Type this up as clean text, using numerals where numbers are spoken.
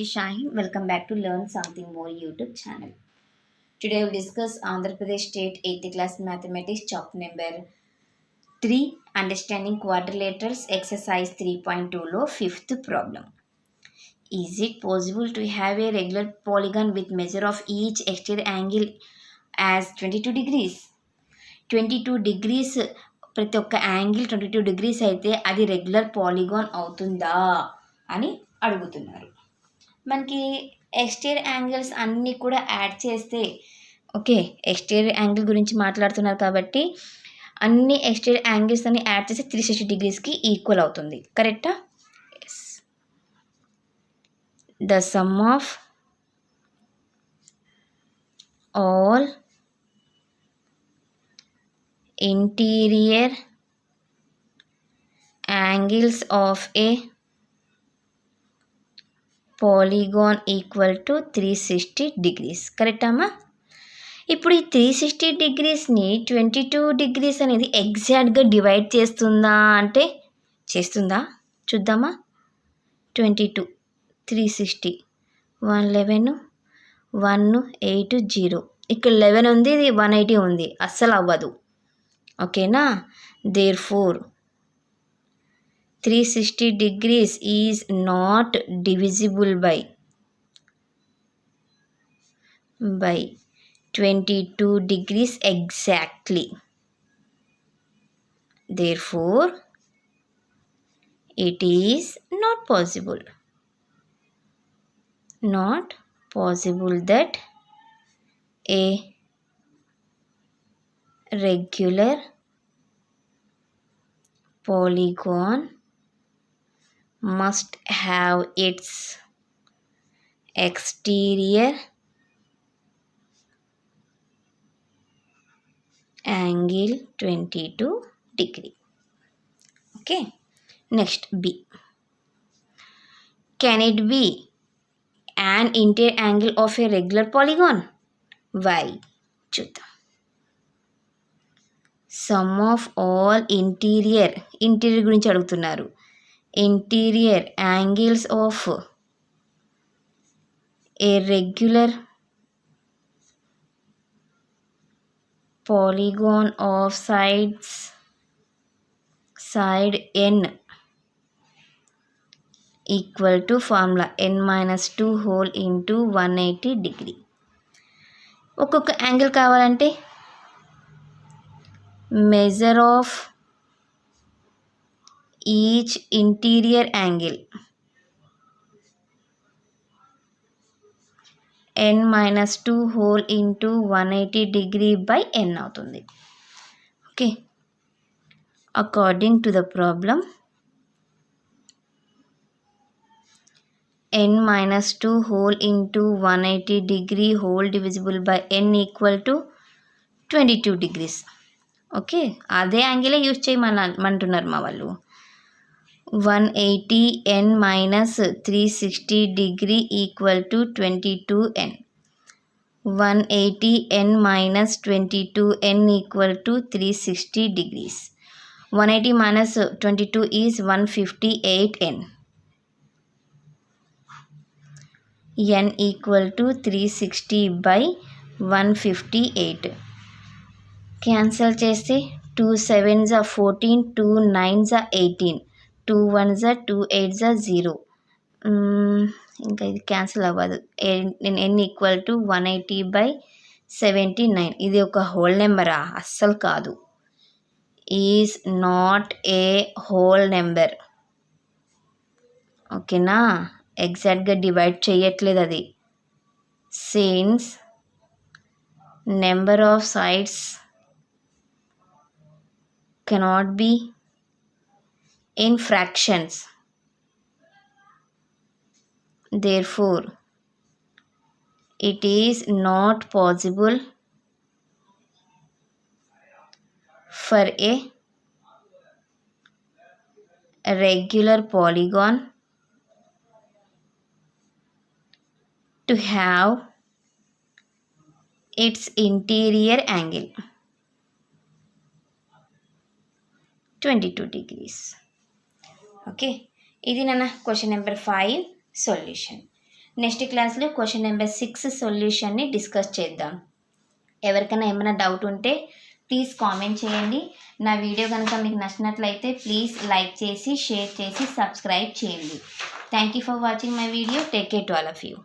is Shaheen. Welcome back to Learn Something More YouTube channel. Today we'll discuss Andhra Pradesh State 8th class mathematics chapter number 3 understanding quadrilaterals exercise 3.2 lo fifth problem. Is it possible to have a regular polygon with measure of each exterior angle as 22 degrees? 22 degrees ప్రతి ఒక్క angle 22 degrees అయితే అది regular polygon అవుతుందా అని అడుగుతున్నారు. మనకి exterior angles అన్నీ కూడా యాడ్ చేస్తే ఓకే, ఎక్స్టీరియర్ యాంగిల్ గురించి మాట్లాడుతున్నారు కాబట్టి అన్ని ఎక్స్టీరియర్ యాంగిల్స్ అన్ని యాడ్ చేస్తే 360 degreesకి ఈక్వల్ అవుతుంది. కరెక్టా? Yes. The sum of all interior angles of a polygon equal to 360 degrees. Correct అమ్మా? ఇప్పుడు ఈ 360 degreesని 22 degrees అనేది ఎగ్జాక్ట్గా డివైడ్ చేస్తుందా అంటే చేస్తుందా చూద్దామా. 22 360 111 1 8 0 ఇక్కడ 11 ఉంది, ఇది 180 ఉంది, అస్సలు అవ్వదు. ఓకేనా? therefore 360 degrees is not divisible by 22 degrees exactly. Therefore it is not possible that a regular polygon must have its exterior angle 22 degree. Okay, next B. Can it be an interior angle of a regular polygon? Why? చూద్దాం. Some of all interior గురించి అడుగుతున్నారు. Interior angles of A regular polygon of side n equal to formula n minus 2 whole into 180 degree. ఒక్కొక్క angle కావాలంటే measure of each interior angle n minus 2 whole into 180 degree by n అవుతుంది. Okay, according to the problem n minus 2 whole into 180 degree whole divisible by n equal to 22 degrees. Okay, అదే యాంగిలే use చేయమంటున్నారు మా వాళ్ళు. 180 n minus 360 degree equal to 22 n. 180 n minus 22 n equal to 360 degrees. 180 minus 22 is 158 n. n equal to 360 by 158. Cancel చేస్తే 2 7s are 14, 2 9s are 18, 2 1s are 2 8s are 0. ఇంకా ఇది cancel అవ్వదు. n equal to 180 by 79. ఇది ఒక whole నెంబరా? అస్సలు కాదు. Is not a whole number. ఓకేనా? ఎగ్జాక్ట్గా డివైడ్ చేయట్లేదు అది. Since number of sides cannot be in fractions. Therefore it is not possible for a regular polygon to have its interior angle 22 degrees. Okay, ఇది నాన్న question number 5 solution. Next క్లాస్లో question number 6 సొల్యూషన్ని discuss చేద్దాం. ఎవరికైనా ఏమైనా doubt ఉంటే please comment చేయండి. నా video కనుక మీకు నచ్చినట్లయితే ప్లీజ్ లైక్ చేసి షేర్ చేసి సబ్స్క్రైబ్ చేయండి. Thank you for watching my video. Take care to all of you.